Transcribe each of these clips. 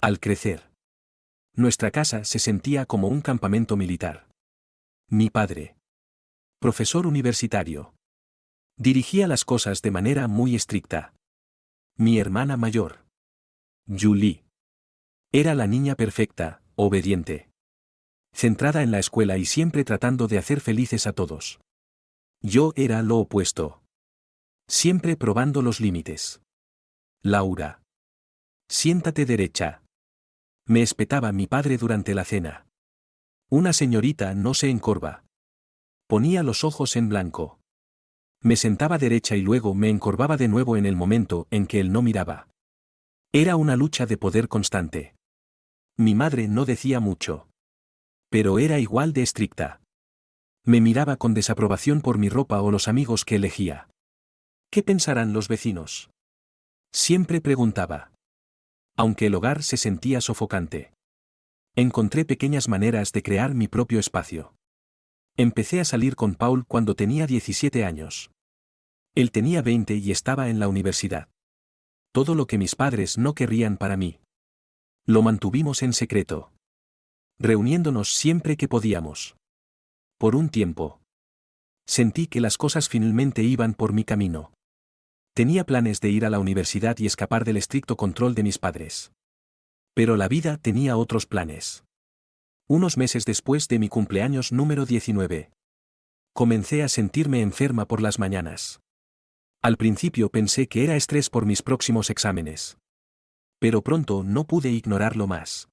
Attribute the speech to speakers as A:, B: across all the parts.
A: Al crecer, nuestra casa se sentía como un campamento militar. Mi padre, profesor universitario, dirigía las cosas de manera muy estricta. Mi hermana mayor, Julie, era la niña perfecta, obediente, centrada en la escuela y siempre tratando de hacer felices a todos. Yo era lo opuesto, siempre probando los límites. Laura, siéntate derecha. Me espetaba mi padre durante la cena. Una señorita no se encorva. Ponía los ojos en blanco. Me sentaba derecha y luego me encorvaba de nuevo en el momento en que él no miraba. Era una lucha de poder constante. Mi madre no decía mucho, pero era igual de estricta. Me miraba con desaprobación por mi ropa o los amigos que elegía. ¿Qué pensarán los vecinos? Siempre preguntaba. Aunque el hogar se sentía sofocante, encontré pequeñas maneras de crear mi propio espacio. Empecé a salir con Paul cuando tenía 17 años. Él tenía 20 y estaba en la universidad. Todo lo que mis padres no querrían para mí. Lo mantuvimos en secreto, reuniéndonos siempre que podíamos. Por un tiempo, sentí que las cosas finalmente iban por mi camino. Tenía planes de ir a la universidad y escapar del estricto control de mis padres. Pero la vida tenía otros planes. Unos meses después de mi cumpleaños número 19, comencé a sentirme enferma por las mañanas. Al principio pensé que era estrés por mis próximos exámenes. Pero pronto no pude ignorarlo más.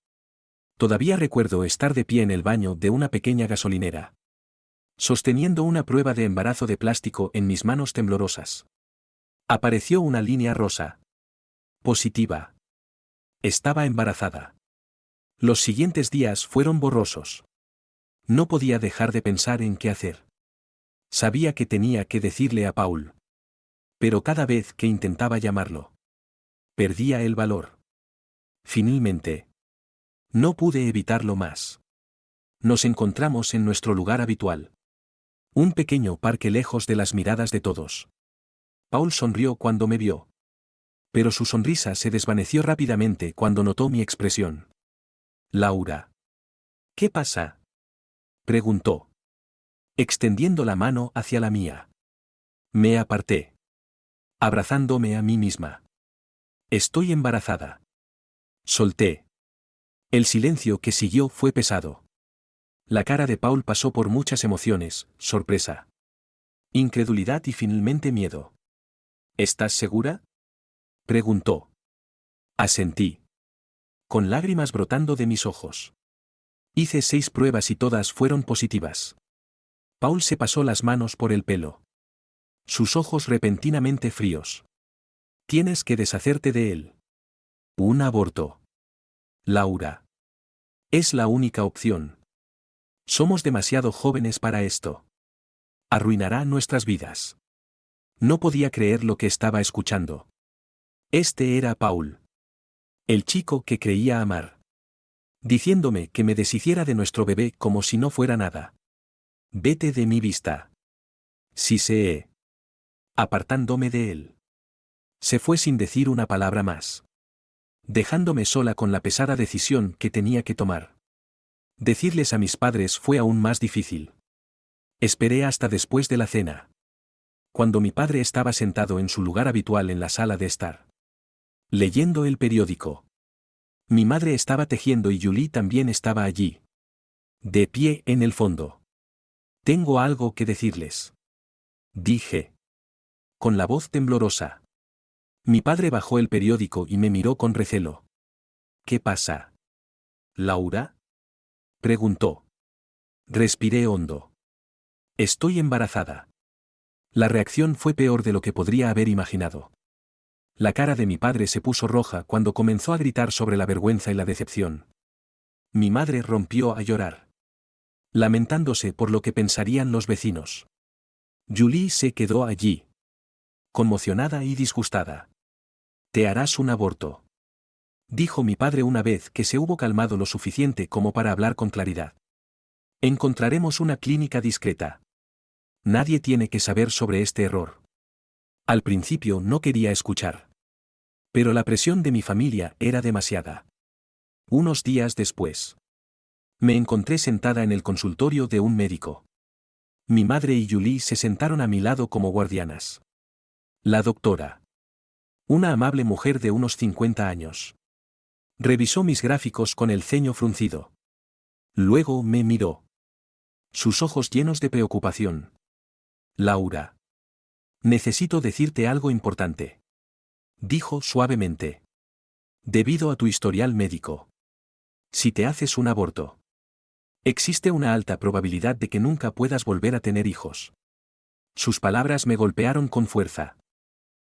A: Todavía recuerdo estar de pie en el baño de una pequeña gasolinera, sosteniendo una prueba de embarazo de plástico en mis manos temblorosas. Apareció una línea rosa. Positiva. Estaba embarazada. Los siguientes días fueron borrosos. No podía dejar de pensar en qué hacer. Sabía que tenía que decirle a Paul. Pero cada vez que intentaba llamarlo, perdía el valor. Finalmente, no pude evitarlo más. Nos encontramos en nuestro lugar habitual. Un pequeño parque lejos de las miradas de todos. Paul sonrió cuando me vio. Pero su sonrisa se desvaneció rápidamente cuando notó mi expresión. Laura. ¿Qué pasa?, preguntó, extendiendo la mano hacia la mía. Me aparté, abrazándome a mí misma. Estoy embarazada. Solté. El silencio que siguió fue pesado. La cara de Paul pasó por muchas emociones: sorpresa, incredulidad y finalmente miedo. ¿Estás segura?, preguntó. Asentí, con lágrimas brotando de mis ojos. Hice 6 pruebas y todas fueron positivas. Paul se pasó las manos por el pelo. Sus ojos repentinamente fríos. Tienes que deshacerte de él. Un aborto. Laura. Es la única opción. Somos demasiado jóvenes para esto. Arruinará nuestras vidas. No podía creer lo que estaba escuchando. Este era Paul, el chico que creía amar, diciéndome que me deshiciera de nuestro bebé como si no fuera nada. Vete de mi vista. Sí sé. Apartándome de él. Se fue sin decir una palabra más, dejándome sola con la pesada decisión que tenía que tomar. Decirles a mis padres fue aún más difícil. Esperé hasta después de la cena, cuando mi padre estaba sentado en su lugar habitual en la sala de estar, leyendo el periódico. Mi madre estaba tejiendo y Julie también estaba allí, de pie en el fondo. Tengo algo que decirles, dije, con la voz temblorosa. Mi padre bajó el periódico y me miró con recelo. ¿Qué pasa, Laura?, preguntó. Respiré hondo. Estoy embarazada. La reacción fue peor de lo que podría haber imaginado. La cara de mi padre se puso roja cuando comenzó a gritar sobre la vergüenza y la decepción. Mi madre rompió a llorar, lamentándose por lo que pensarían los vecinos. Julie se quedó allí, conmocionada y disgustada. Te harás un aborto, dijo mi padre una vez que se hubo calmado lo suficiente como para hablar con claridad. Encontraremos una clínica discreta. Nadie tiene que saber sobre este error. Al principio no quería escuchar. Pero la presión de mi familia era demasiada. Unos días después, me encontré sentada en el consultorio de un médico. Mi madre y Julie se sentaron a mi lado como guardianas. La doctora, una amable mujer de unos 50 años, revisó mis gráficos con el ceño fruncido. Luego me miró. Sus ojos llenos de preocupación. Laura. Necesito decirte algo importante. Dijo suavemente. Debido a tu historial médico. Si te haces un aborto, existe una alta probabilidad de que nunca puedas volver a tener hijos. Sus palabras me golpearon con fuerza.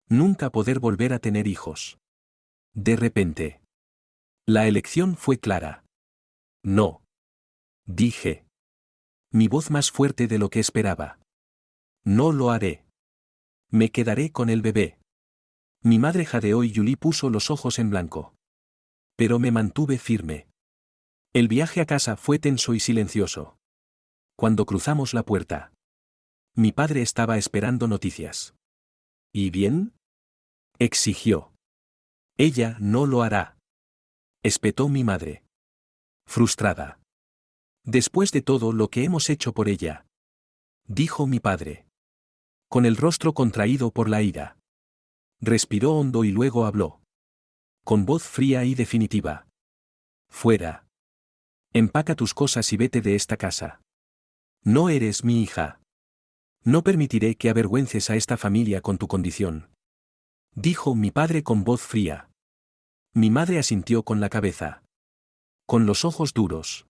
A: Nunca poder volver a tener hijos. De repente. La elección fue clara. No. Dije. Mi voz más fuerte de lo que esperaba. No lo haré. Me quedaré con el bebé. Mi madre jadeó y Julie puso los ojos en blanco. Pero me mantuve firme. El viaje a casa fue tenso y silencioso. Cuando cruzamos la puerta, mi padre estaba esperando noticias. ¿Y bien? Exigió. Ella no lo hará. Espetó mi madre. Frustrada. Después de todo lo que hemos hecho por ella, dijo mi padre. Con el rostro contraído por la ira. Respiró hondo y luego habló. Con voz fría y definitiva. Fuera. Empaca tus cosas y vete de esta casa. No eres mi hija. No permitiré que avergüences a esta familia con tu condición. Dijo mi padre con voz fría. Mi madre asintió con la cabeza. Con los ojos duros.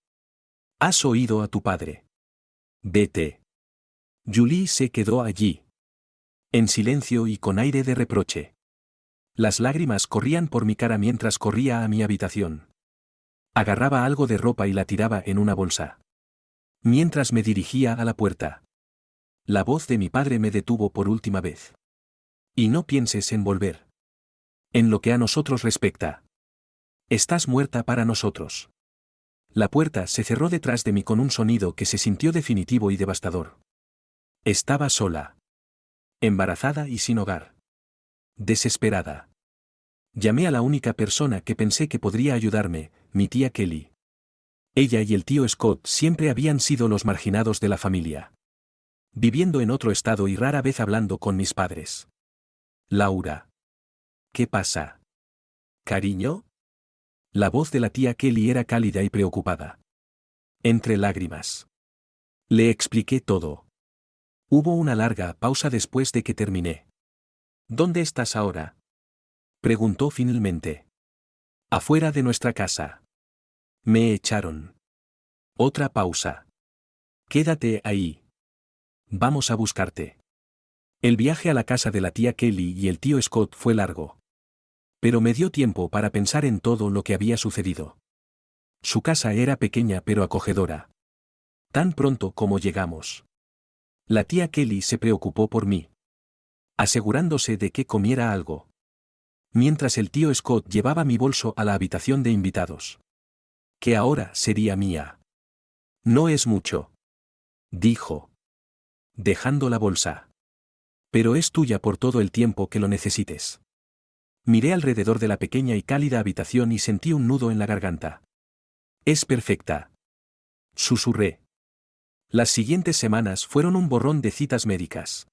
A: Has oído a tu padre. Vete. Julie se quedó allí. En silencio y con aire de reproche. Las lágrimas corrían por mi cara mientras corría a mi habitación. Agarraba algo de ropa y la tiraba en una bolsa. Mientras me dirigía a la puerta. La voz de mi padre me detuvo por última vez. Y no pienses en volver. En lo que a nosotros respecta. Estás muerta para nosotros. La puerta se cerró detrás de mí con un sonido que se sintió definitivo y devastador. Estaba sola. Embarazada y sin hogar. Desesperada. Llamé a la única persona que pensé que podría ayudarme, mi tía Kelly. Ella y el tío Scott siempre habían sido los marginados de la familia. Viviendo en otro estado y rara vez hablando con mis padres. Laura. ¿Qué pasa? ¿Cariño? La voz de la tía Kelly era cálida y preocupada. Entre lágrimas. Le expliqué todo. Hubo una larga pausa después de que terminé. ¿Dónde estás ahora? Preguntó finalmente. Afuera de nuestra casa. Me echaron. Otra pausa. Quédate ahí. Vamos a buscarte. El viaje a la casa de la tía Kelly y el tío Scott fue largo. Pero me dio tiempo para pensar en todo lo que había sucedido. Su casa era pequeña pero acogedora. Tan pronto como llegamos. La tía Kelly se preocupó por mí. Asegurándose de que comiera algo. Mientras el tío Scott llevaba mi bolso a la habitación de invitados. Que ahora sería mía. No es mucho. Dijo. Dejando la bolsa. Pero es tuya por todo el tiempo que lo necesites. Miré alrededor de la pequeña y cálida habitación y sentí un nudo en la garganta. Es perfecta. Susurré. Las siguientes semanas fueron un borrón de citas médicas.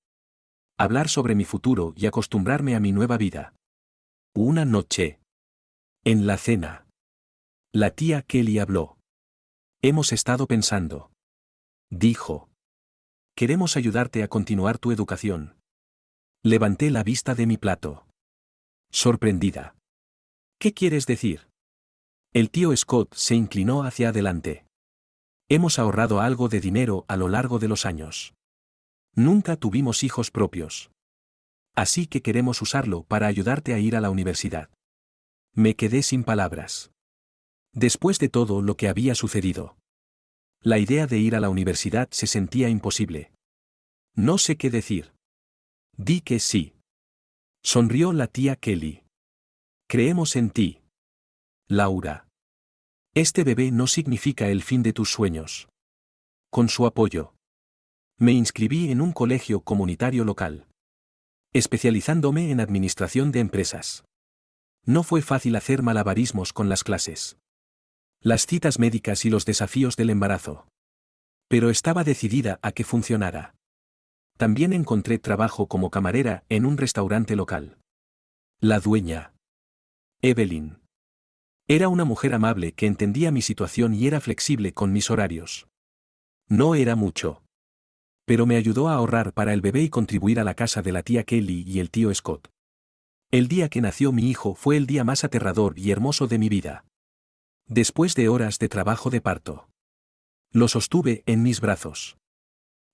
A: Hablar sobre mi futuro y acostumbrarme a mi nueva vida. Una noche. En la cena. La tía Kelly habló. Hemos estado pensando. Dijo. Queremos ayudarte a continuar tu educación. Levanté la vista de mi plato. Sorprendida. ¿Qué quieres decir? El tío Scott se inclinó hacia adelante. Hemos ahorrado algo de dinero a lo largo de los años. Nunca tuvimos hijos propios. Así que queremos usarlo para ayudarte a ir a la universidad. Me quedé sin palabras. Después de todo lo que había sucedido. La idea de ir a la universidad se sentía imposible. No sé qué decir. Di que sí. Sonrió la tía Kelly. Creemos en ti. Laura. Este bebé no significa el fin de tus sueños. Con su apoyo. Me inscribí en un colegio comunitario local. Especializándome en administración de empresas. No fue fácil hacer malabarismos con las clases. las citas médicas y los desafíos del embarazo. Pero estaba decidida a que funcionara. También encontré trabajo como camarera en un restaurante local. La dueña, Evelyn, era una mujer amable que entendía mi situación y era flexible con mis horarios. No era mucho, pero me ayudó a ahorrar para el bebé y contribuir a la casa de la tía Kelly y el tío Scott. El día que nació mi hijo fue el día más aterrador y hermoso de mi vida. Después de horas de trabajo de parto, lo sostuve en mis brazos,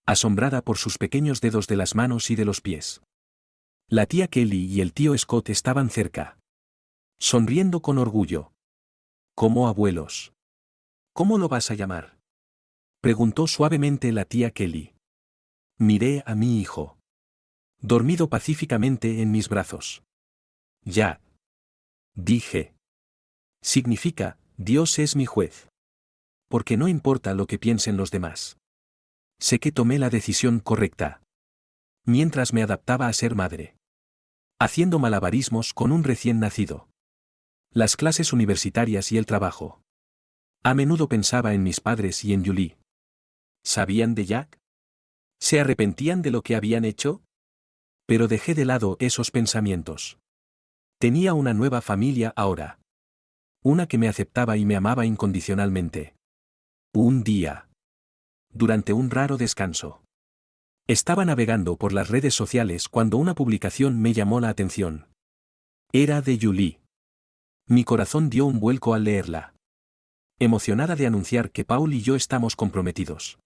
A: asombrada por sus pequeños dedos de las manos y de los pies. La tía Kelly y el tío Scott estaban cerca, sonriendo con orgullo. Como abuelos. ¿Cómo lo vas a llamar?, preguntó suavemente la tía Kelly. Miré a mi hijo, dormido pacíficamente en mis brazos. Ya, dije. Significa, Dios es mi juez. Porque no importa lo que piensen los demás. Sé que tomé la decisión correcta. Mientras me adaptaba a ser madre. Haciendo malabarismos con un recién nacido. Las clases universitarias y el trabajo. A menudo pensaba en mis padres y en Julie. ¿Sabían de Jack? ¿Se arrepentían de lo que habían hecho? Pero dejé de lado esos pensamientos. Tenía una nueva familia ahora. Una que me aceptaba y me amaba incondicionalmente. Un día. Durante un raro descanso. Estaba navegando por las redes sociales cuando una publicación me llamó la atención. Era de Julie. Mi corazón dio un vuelco al leerla. Emocionada de anunciar que Paul y yo estamos comprometidos.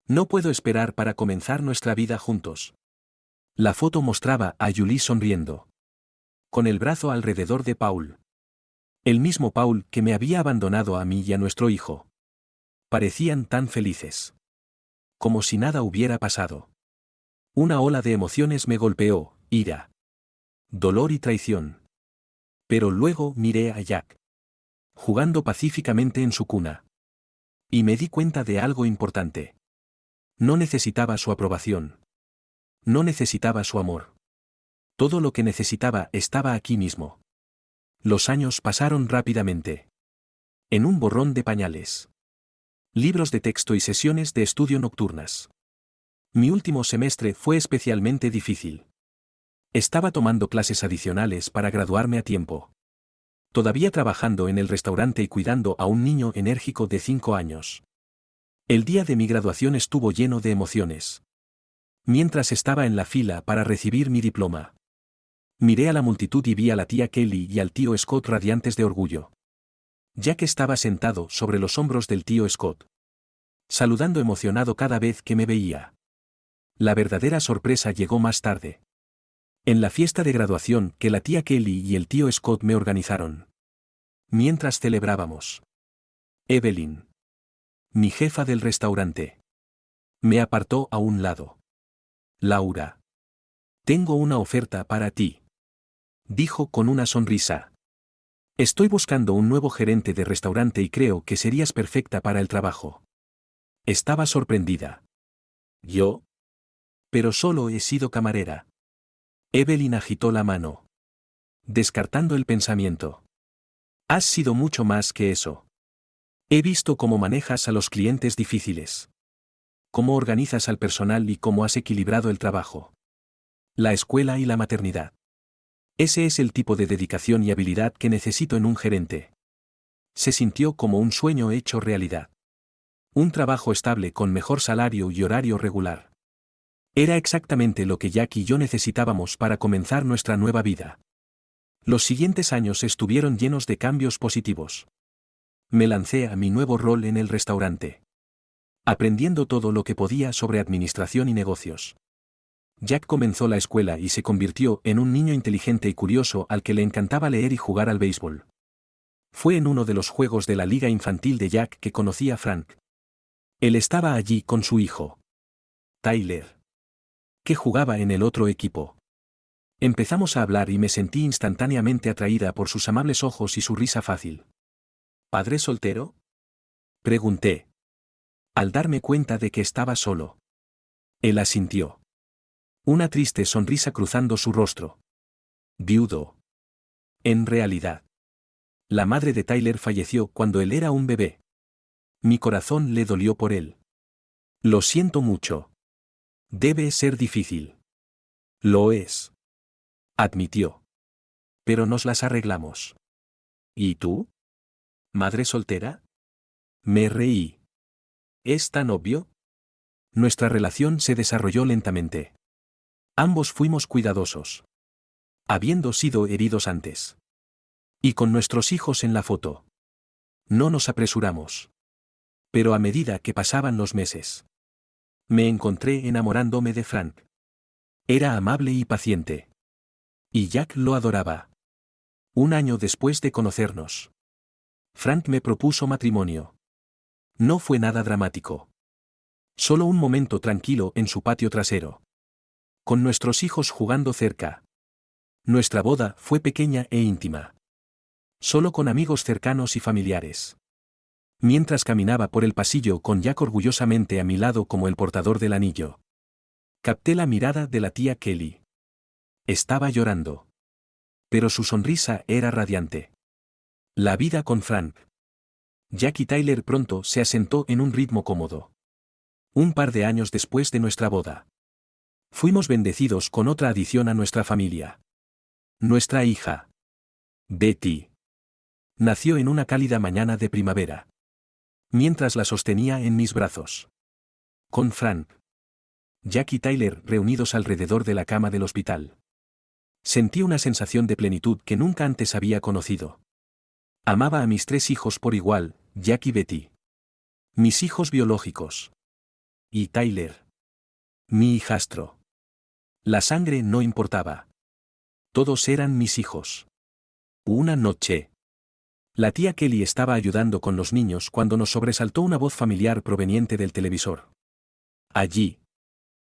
A: No puedo esperar para comenzar nuestra vida juntos. La foto mostraba a Julie sonriendo. Con el brazo alrededor de Paul. El mismo Paul que me había abandonado a mí y a nuestro hijo. Parecían tan felices. Como si nada hubiera pasado. Una ola de emociones me golpeó, ira, dolor y traición. Pero luego miré a Jack. Jugando pacíficamente en su cuna. Y me di cuenta de algo importante. No necesitaba su aprobación. No necesitaba su amor. Todo lo que necesitaba estaba aquí mismo. Los años pasaron rápidamente. En un borrón de pañales. Libros de texto y sesiones de estudio nocturnas. Mi último semestre fue especialmente difícil. Estaba tomando clases adicionales para graduarme a tiempo. Todavía trabajando en el restaurante y cuidando a un niño enérgico de 5 años. El día de mi graduación estuvo lleno de emociones. Mientras estaba en la fila para recibir mi diploma. Miré a la multitud y vi a la tía Kelly y al tío Scott radiantes de orgullo. Jack estaba sentado sobre los hombros del tío Scott. Saludando emocionado cada vez que me veía. La verdadera sorpresa llegó más tarde. En la fiesta de graduación que la tía Kelly y el tío Scott me organizaron. Mientras celebrábamos. Evelyn, mi jefa del restaurante, me apartó a un lado. Laura. Tengo una oferta para ti. Dijo con una sonrisa. Estoy buscando un nuevo gerente de restaurante y creo que serías perfecta para el trabajo. Estaba sorprendida. ¿Yo? Pero solo he sido camarera. Evelyn agitó la mano. Descartando el pensamiento. Has sido mucho más que eso. He visto cómo manejas a los clientes difíciles. Cómo organizas al personal y cómo has equilibrado el trabajo. La escuela y la maternidad. Ese es el tipo de dedicación y habilidad que necesito en un gerente. Se sintió como un sueño hecho realidad. Un trabajo estable con mejor salario y horario regular. Era exactamente lo que Jack y yo necesitábamos para comenzar nuestra nueva vida. Los siguientes años estuvieron llenos de cambios positivos. Me lancé a mi nuevo rol en el restaurante. Aprendiendo todo lo que podía sobre administración y negocios. Jack comenzó la escuela y se convirtió en un niño inteligente y curioso al que le encantaba leer y jugar al béisbol. Fue en uno de los juegos de la liga infantil de Jack que conocí a Frank. Él estaba allí con su hijo, Tyler, que jugaba en el otro equipo. Empezamos a hablar y me sentí instantáneamente atraída por sus amables ojos y su risa fácil. ¿Padre soltero?, pregunté. Al darme cuenta de que estaba solo. Él asintió. Una triste sonrisa cruzando su rostro. Viudo. En realidad. La madre de Tyler falleció cuando él era un bebé. Mi corazón le dolió por él. Lo siento mucho. Debe ser difícil. Lo es. Admitió. Pero nos las arreglamos. ¿Y tú? ¿Madre soltera? Me reí. ¿Es tan obvio? Nuestra relación se desarrolló lentamente. Ambos fuimos cuidadosos. Habiendo sido heridos antes. Y con nuestros hijos en la foto. No nos apresuramos. Pero a medida que pasaban los meses, me encontré enamorándome de Frank. Era amable y paciente. Y Jack lo adoraba. Un año después de conocernos, Frank me propuso matrimonio. No fue nada dramático. Solo un momento tranquilo en su patio trasero. Con nuestros hijos jugando cerca. Nuestra boda fue pequeña e íntima. Solo con amigos cercanos y familiares. Mientras caminaba por el pasillo con Jack orgullosamente a mi lado como el portador del anillo, capté la mirada de la tía Kelly. Estaba llorando. Pero su sonrisa era radiante. La vida con Frank. Jack y Tyler pronto se asentó en un ritmo cómodo. Un par de años después de nuestra boda, fuimos bendecidos con otra adición a nuestra familia. Nuestra hija, Betty, nació en una cálida mañana de primavera. Mientras la sostenía en mis brazos. Con Frank, Jack y Tyler reunidos alrededor de la cama del hospital. Sentí una sensación de plenitud que nunca antes había conocido. Amaba a mis 3 hijos por igual, Jack y Betty. Mis hijos biológicos. Y Tyler. Mi hijastro. La sangre no importaba. Todos eran mis hijos. Una noche. La tía Kelly estaba ayudando con los niños cuando nos sobresaltó una voz familiar proveniente del televisor. Allí.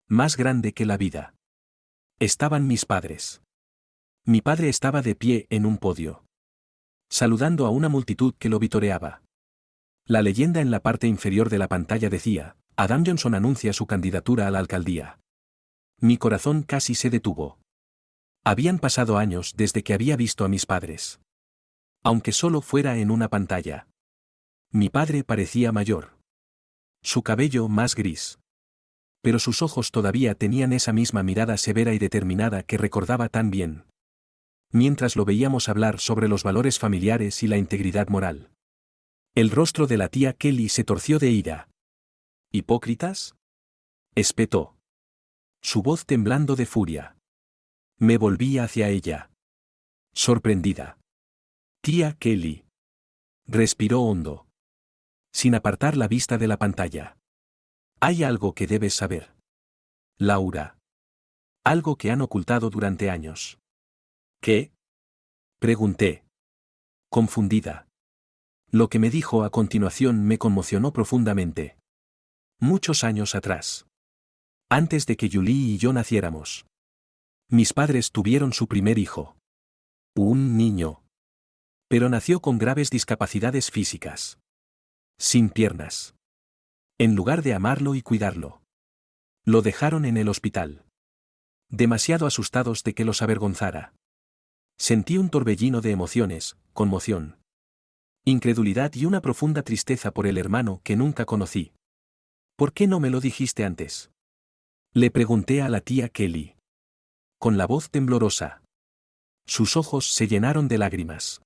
A: Más grande que la vida. Estaban mis padres. Mi padre estaba de pie en un podio. Saludando a una multitud que lo vitoreaba. La leyenda en la parte inferior de la pantalla decía, Adam Johnson anuncia su candidatura a la alcaldía. Mi corazón casi se detuvo. Habían pasado años desde que había visto a mis padres. Aunque solo fuera en una pantalla. Mi padre parecía mayor. Su cabello más gris. Pero sus ojos todavía tenían esa misma mirada severa y determinada que recordaba tan bien. Mientras lo veíamos hablar sobre los valores familiares y la integridad moral. El rostro de la tía Kelly se torció de ira. ¿Hipócritas? Espetó. Su voz temblando de furia. Me volví hacia ella. Sorprendida. Tía Kelly. Respiró hondo. Sin apartar la vista de la pantalla. Hay algo que debes saber. Laura. Algo que han ocultado durante años. ¿Qué? Pregunté. Confundida. Lo que me dijo a continuación me conmocionó profundamente. Muchos años atrás. Antes de que Julie y yo naciéramos. Mis padres tuvieron su primer hijo. Un niño. Pero nació con graves discapacidades físicas. Sin piernas. En lugar de amarlo y cuidarlo. Lo dejaron en el hospital. Demasiado asustados de que los avergonzara. Sentí un torbellino de emociones, conmoción. Incredulidad y una profunda tristeza por el hermano que nunca conocí. ¿Por qué no me lo dijiste antes? Le pregunté a la tía Kelly. Con la voz temblorosa. Sus ojos se llenaron de lágrimas.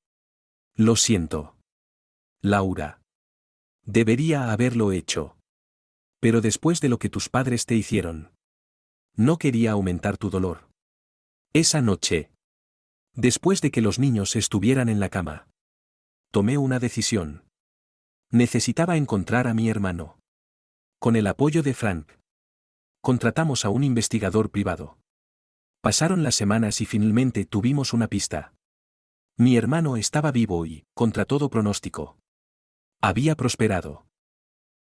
A: Lo siento. Laura. Debería haberlo hecho. Pero después de lo que tus padres te hicieron. No quería aumentar tu dolor. Esa noche. Después de que los niños estuvieran en la cama. Tomé una decisión. Necesitaba encontrar a mi hermano. Con el apoyo de Frank. Contratamos a un investigador privado. Pasaron las semanas y finalmente tuvimos una pista. Mi hermano estaba vivo y, contra todo pronóstico, había prosperado.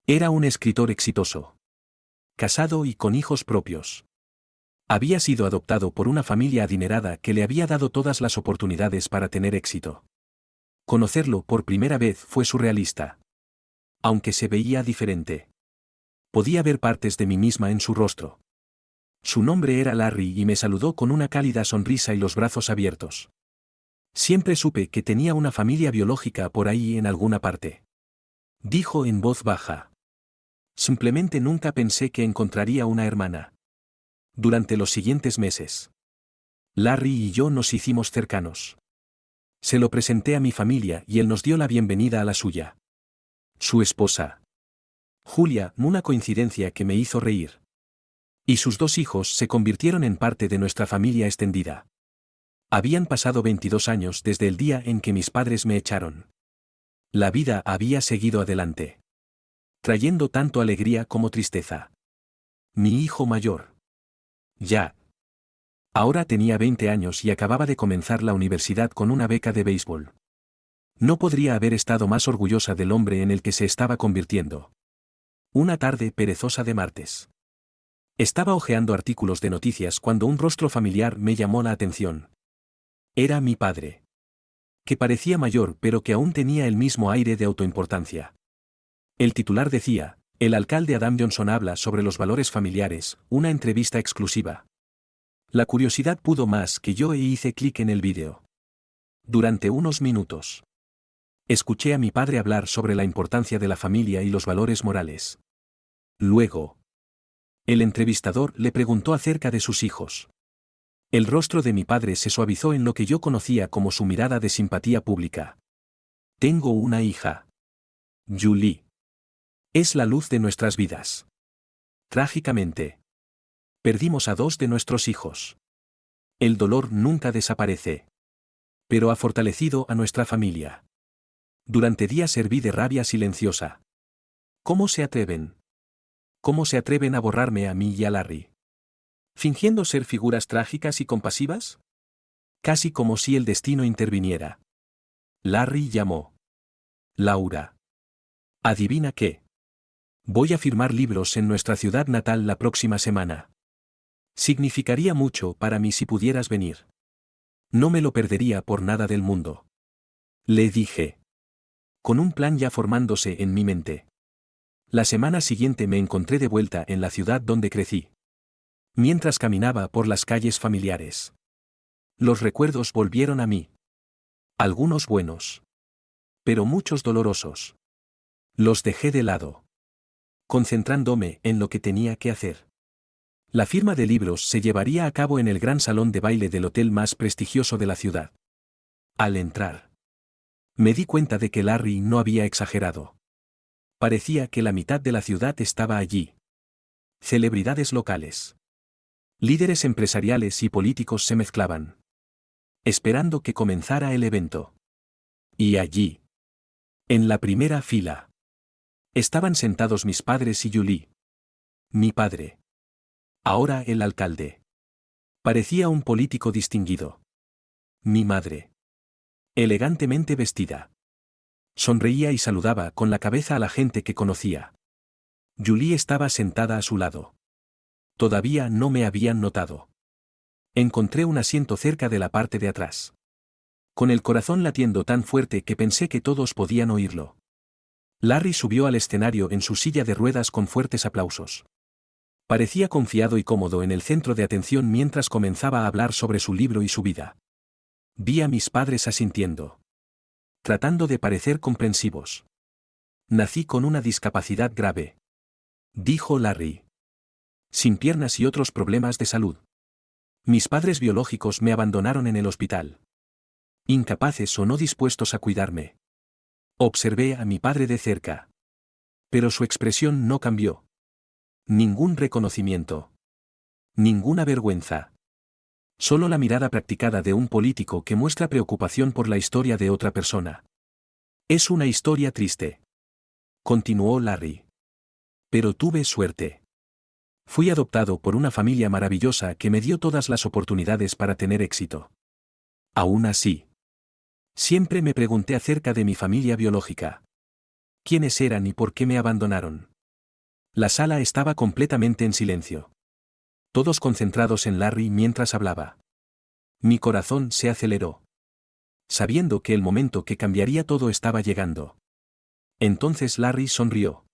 A: Era un escritor exitoso. Casado y con hijos propios. Había sido adoptado por una familia adinerada que le había dado todas las oportunidades para tener éxito. Conocerlo por primera vez fue surrealista. Aunque se veía diferente. Podía ver partes de mí misma en su rostro. Su nombre era Larry y me saludó con una cálida sonrisa y los brazos abiertos. Siempre supe que tenía una familia biológica por ahí en alguna parte. Dijo en voz baja. Simplemente nunca pensé que encontraría una hermana. Durante los siguientes meses, Larry y yo nos hicimos cercanos. Se lo presenté a mi familia y él nos dio la bienvenida a la suya. Su esposa, Julia, una coincidencia que me hizo reír. Y sus 2 hijos se convirtieron en parte de nuestra familia extendida. Habían pasado 22 años desde el día en que mis padres me echaron. La vida había seguido adelante, trayendo tanto alegría como tristeza. Mi hijo mayor, Jack, ahora tenía 20 años y acababa de comenzar la universidad con una beca de béisbol. No podría haber estado más orgullosa del hombre en el que se estaba convirtiendo. Una tarde perezosa de martes. Estaba hojeando artículos de noticias cuando un rostro familiar me llamó la atención. Era mi padre. Que parecía mayor pero que aún tenía el mismo aire de autoimportancia. El titular decía, el alcalde Adam Johnson habla sobre los valores familiares, una entrevista exclusiva. La curiosidad pudo más que yo e hice clic en el vídeo. Durante unos minutos, escuché a mi padre hablar sobre la importancia de la familia y los valores morales. Luego, el entrevistador le preguntó acerca de sus hijos. El rostro de mi padre se suavizó en lo que yo conocía como su mirada de simpatía pública. Tengo una hija. Julie. Es la luz de nuestras vidas. Trágicamente, perdimos a 2 de nuestros hijos. El dolor nunca desaparece, pero ha fortalecido a nuestra familia. Durante días herví de rabia silenciosa. ¿Cómo se atreven? ¿Cómo se atreven a borrarme a mí y a Larry? ¿Fingiendo ser figuras trágicas y compasivas? Casi como si el destino interviniera. Larry llamó. Laura. ¿Adivina qué? Voy a firmar libros en nuestra ciudad natal la próxima semana. Significaría mucho para mí si pudieras venir. No me lo perdería por nada del mundo. Le dije. Con un plan ya formándose en mi mente. La semana siguiente me encontré de vuelta en la ciudad donde crecí. Mientras caminaba por las calles familiares. Los recuerdos volvieron a mí. Algunos buenos. Pero muchos dolorosos. Los dejé de lado. Concentrándome en lo que tenía que hacer. La firma de libros se llevaría a cabo en el gran salón de baile del hotel más prestigioso de la ciudad. Al entrar, me di cuenta de que Larry no había exagerado. Parecía que la mitad de la ciudad estaba allí. Celebridades locales. Líderes empresariales y políticos se mezclaban. Esperando que comenzara el evento. Y allí, en la primera fila, estaban sentados mis padres y Julie. Mi padre. Ahora el alcalde. Parecía un político distinguido. Mi madre. Elegantemente vestida. Sonreía y saludaba con la cabeza a la gente que conocía. Julie estaba sentada a su lado. Todavía no me habían notado. Encontré un asiento cerca de la parte de atrás. Con el corazón latiendo tan fuerte que pensé que todos podían oírlo. Larry subió al escenario en su silla de ruedas con fuertes aplausos. Parecía confiado y cómodo en el centro de atención mientras comenzaba a hablar sobre su libro y su vida. Vi a mis padres asintiendo. Tratando de parecer comprensivos. Nací con una discapacidad grave. Dijo Larry. Sin piernas y otros problemas de salud. Mis padres biológicos me abandonaron en el hospital. Incapaces o no dispuestos a cuidarme. Observé a mi padre de cerca. Pero su expresión no cambió. Ningún reconocimiento. Ninguna vergüenza. Solo la mirada practicada de un político que muestra preocupación por la historia de otra persona. Es una historia triste. Continuó Larry. Pero tuve suerte. Fui adoptado por una familia maravillosa que me dio todas las oportunidades para tener éxito. Aún así, siempre me pregunté acerca de mi familia biológica. ¿Quiénes eran y por qué me abandonaron? La sala estaba completamente en silencio. Todos concentrados en Larry mientras hablaba. Mi corazón se aceleró. Sabiendo que el momento que cambiaría todo estaba llegando. Entonces Larry sonrió.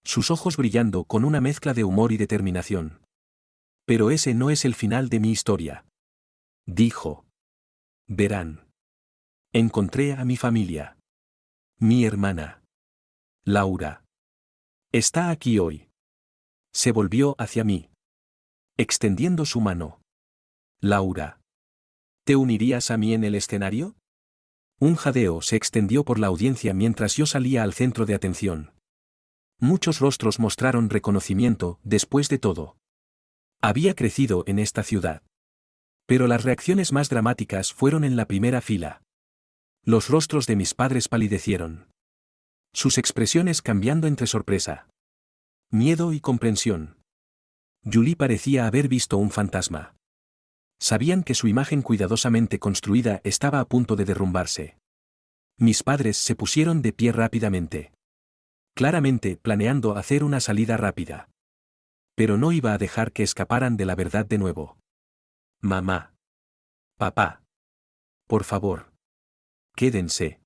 A: Sus ojos brillando con una mezcla de humor y determinación. Pero ese no es el final de mi historia. Dijo. Verán. Encontré a mi familia. Mi hermana. Laura. Está aquí hoy. Se volvió hacia mí, extendiendo su mano. Laura. ¿Te unirías a mí en el escenario? Un jadeo se extendió por la audiencia mientras yo salía al centro de atención. Muchos rostros mostraron reconocimiento, después de todo. Había crecido en esta ciudad. Pero las reacciones más dramáticas fueron en la primera fila. Los rostros de mis padres palidecieron. Sus expresiones cambiando entre sorpresa, miedo y comprensión. Julie parecía haber visto un fantasma. Sabían que su imagen cuidadosamente construida estaba a punto de derrumbarse. Mis padres se pusieron de pie rápidamente. Claramente planeando hacer una salida rápida. Pero no iba a dejar que escaparan de la verdad de nuevo. Mamá. Papá. Por favor. Quédense.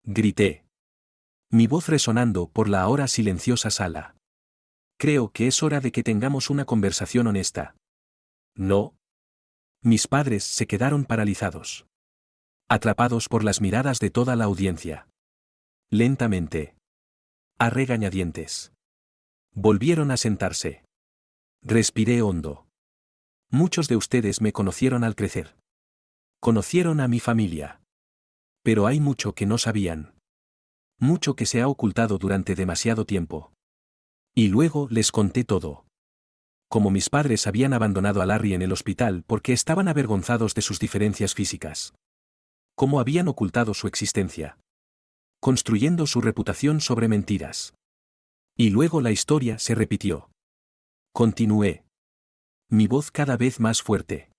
A: Grité. Mi voz resonando por la ahora silenciosa sala. Creo que es hora de que tengamos una conversación honesta. No. Mis padres se quedaron paralizados. Atrapados por las miradas de toda la audiencia. Lentamente. A regañadientes. Volvieron a sentarse. Respiré hondo. Muchos de ustedes me conocieron al crecer. Conocieron a mi familia. Pero hay mucho que no sabían. Mucho que se ha ocultado durante demasiado tiempo. Y luego les conté todo. Como mis padres habían abandonado a Larry en el hospital porque estaban avergonzados de sus diferencias físicas. Cómo habían ocultado su existencia. Construyendo su reputación sobre mentiras. Y luego la historia se repitió. Continué. Mi voz cada vez más fuerte.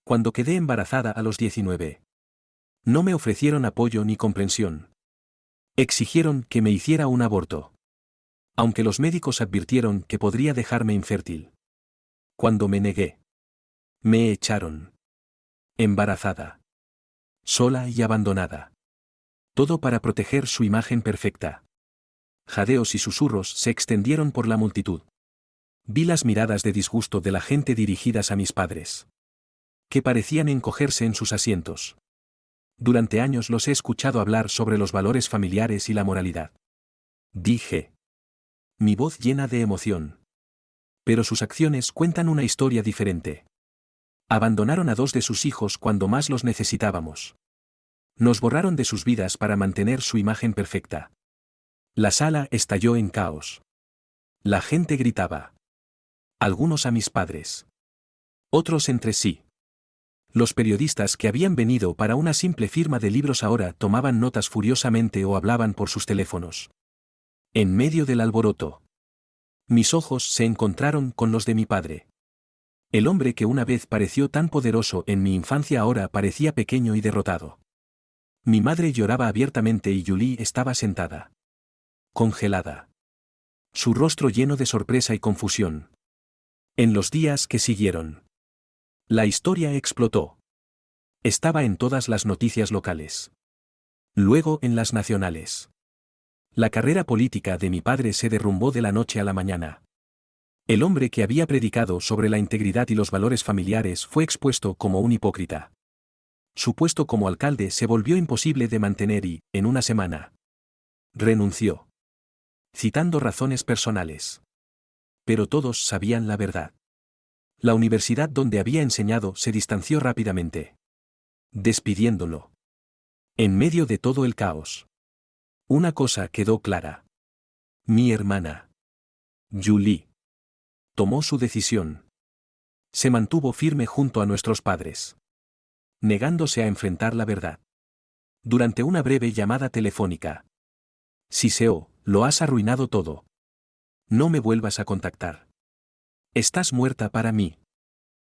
A: Cuando quedé embarazada a los 19. No me ofrecieron apoyo ni comprensión. Exigieron que me hiciera un aborto. Aunque los médicos advirtieron que podría dejarme infértil. Cuando me negué. Me echaron. Embarazada. Sola y abandonada. Todo para proteger su imagen perfecta. Jadeos y susurros se extendieron por la multitud. Vi las miradas de disgusto de la gente dirigidas a mis padres. Que parecían encogerse en sus asientos. Durante años los he escuchado hablar sobre los valores familiares y la moralidad. Dije. Mi voz llena de emoción. Pero sus acciones cuentan una historia diferente. Abandonaron a 2 de sus hijos cuando más los necesitábamos. Nos borraron de sus vidas para mantener su imagen perfecta. La sala estalló en caos. La gente gritaba. Algunos a mis padres. Otros entre sí. Los periodistas que habían venido para una simple firma de libros ahora tomaban notas furiosamente o hablaban por sus teléfonos. En medio del alboroto. Mis ojos se encontraron con los de mi padre. El hombre que una vez pareció tan poderoso en mi infancia ahora parecía pequeño y derrotado. Mi madre lloraba abiertamente y Julie estaba sentada. Congelada. Su rostro lleno de sorpresa y confusión. En los días que siguieron. La historia explotó. Estaba en todas las noticias locales. Luego en las nacionales. La carrera política de mi padre se derrumbó de la noche a la mañana. El hombre que había predicado sobre la integridad y los valores familiares fue expuesto como un hipócrita. Su puesto como alcalde se volvió imposible de mantener y, en una semana, renunció. Citando razones personales. Pero todos sabían la verdad. La universidad donde había enseñado se distanció rápidamente. Despidiéndolo. En medio de todo el caos. Una cosa quedó clara. Mi hermana. Julie. Tomó su decisión. Se mantuvo firme junto a nuestros padres. Negándose a enfrentar la verdad. Durante una breve llamada telefónica. Siseo, lo has arruinado todo. No me vuelvas a contactar. Estás muerta para mí.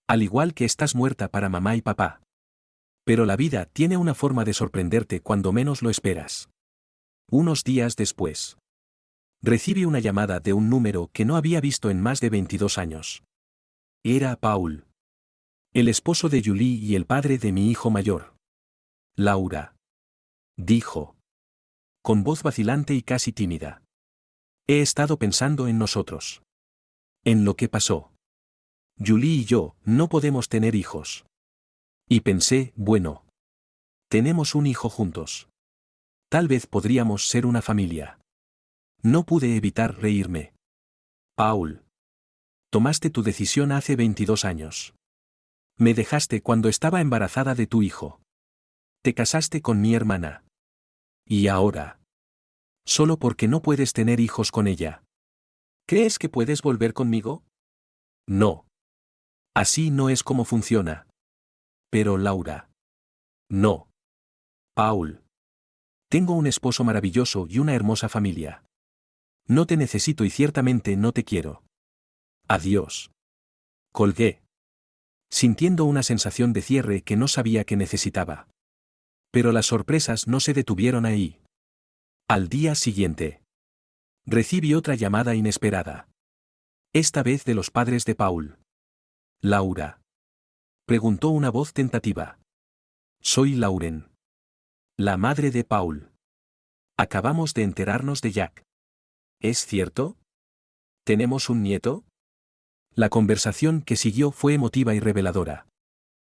A: Al igual que estás muerta para mamá y papá. Pero la vida tiene una forma de sorprenderte cuando menos lo esperas. Unos días después. Recibí una llamada de un número que no había visto en más de 22 años. Era Paul. El esposo de Julie y el padre de mi hijo mayor. Laura. Dijo. Con voz vacilante y casi tímida. He estado pensando en nosotros. En lo que pasó. Julie y yo no podemos tener hijos. Y pensé, bueno. Tenemos un hijo juntos. Tal vez podríamos ser una familia. No pude evitar reírme. Paul. Tomaste tu decisión hace 22 años. Me dejaste cuando estaba embarazada de tu hijo. Te casaste con mi hermana. ¿Y ahora? Solo porque no puedes tener hijos con ella. ¿Crees que puedes volver conmigo? No. Así no es como funciona. Pero Laura. No. Paul. Tengo un esposo maravilloso y una hermosa familia. No te necesito y ciertamente no te quiero. Adiós. Colgué. Sintiendo una sensación de cierre que no sabía que necesitaba. Pero las sorpresas no se detuvieron ahí. Al día siguiente. Recibí otra llamada inesperada. Esta vez de los padres de Paul. Laura. Preguntó una voz tentativa. Soy Lauren. La madre de Paul. Acabamos de enterarnos de Jack. ¿Es cierto? ¿Tenemos un nieto? La conversación que siguió fue emotiva y reveladora.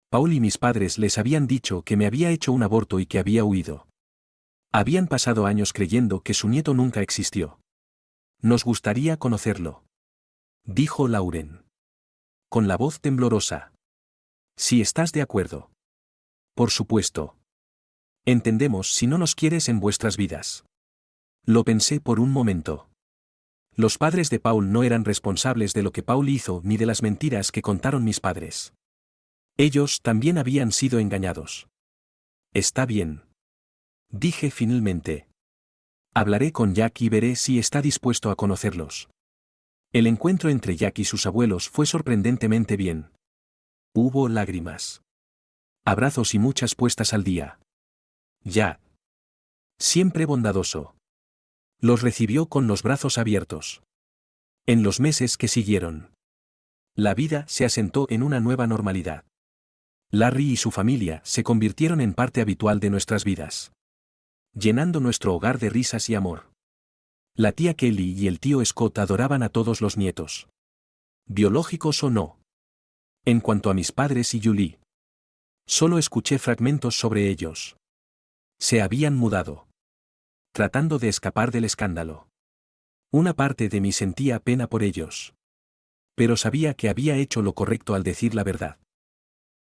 A: Paul y mis padres les habían dicho que me había hecho un aborto y que había huido. Habían pasado años creyendo que su nieto nunca existió. Nos gustaría conocerlo. Dijo Lauren. Con la voz temblorosa. Si estás de acuerdo. Por supuesto. Entendemos si no nos quieres en vuestras vidas. Lo pensé por un momento. Los padres de Paul no eran responsables de lo que Paul hizo ni de las mentiras que contaron mis padres. Ellos también habían sido engañados. Está bien. Dije finalmente. Hablaré con Jack y veré si está dispuesto a conocerlos. El encuentro entre Jack y sus abuelos fue sorprendentemente bien. Hubo lágrimas. Abrazos y muchas puestas al día. Jack. Siempre bondadoso. Los recibió con los brazos abiertos. En los meses que siguieron, la vida se asentó en una nueva normalidad. Larry y su familia se convirtieron en parte habitual de nuestras vidas, llenando nuestro hogar de risas y amor. La tía Kelly y el tío Scott adoraban a todos los nietos, biológicos o no. En cuanto a mis padres y Julie, solo escuché fragmentos sobre ellos. Se habían mudado, tratando de escapar del escándalo. Una parte de mí sentía pena por ellos. Pero sabía que había hecho lo correcto al decir la verdad.